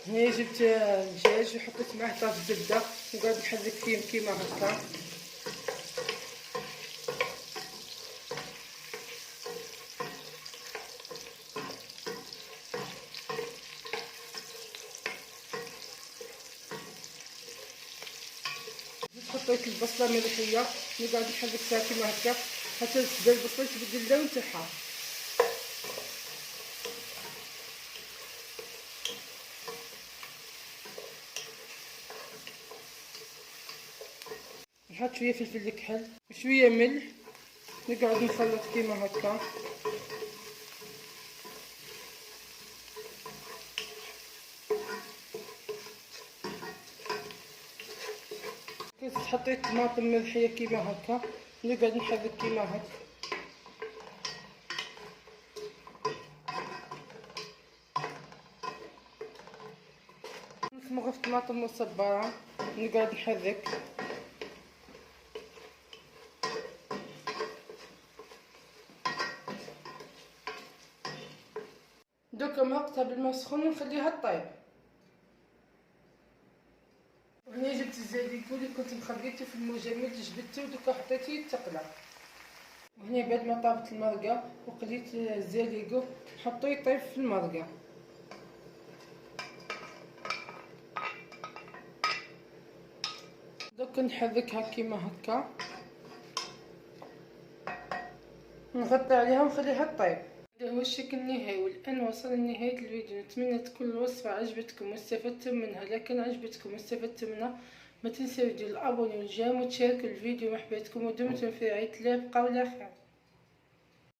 هنا جبت الدجاج وحطيت معاه طاف زبده وقاعد نحرك فيهم كيما هكا. حطيت البصله مليحيه اللي قاعد نحرك فيها كيما هكا حتى تبدا البصله تبدل اللون تاعها. نحط شويه فلفل الكحل وشويه ملح نقعد نخلط كيما هكا. حطيت طماطم ملحيه كيما هكا نقعد نحرك كيما هكا. نص طماطم مصبره نقعد نحرك. دوكا مرقتها بالماء سخون ونخليها طيب. وهنا جبت الزبيب اللي كنت مخليته في المجمد جبدته ودوكا حطيته يتقلى. وهنا بعد ما طابت المرقه وقليت الزليقو نحطو يطيب في المرقه. دوكا نحركها كيما هكا نغطي عليها ونخليها طيب. هذا هو الشكل النهائي. والان وصلنا لنهايه الفيديو. نتمنى تكون الوصفه عجبتكم واستفدتم منها. لكن عجبتكم واستفدتم منها ما تنسوا ديروا الابوني والجيم وتشاركوا الفيديو مع حبايبكم. ودمتم في رعايه الله. بقاو على خير.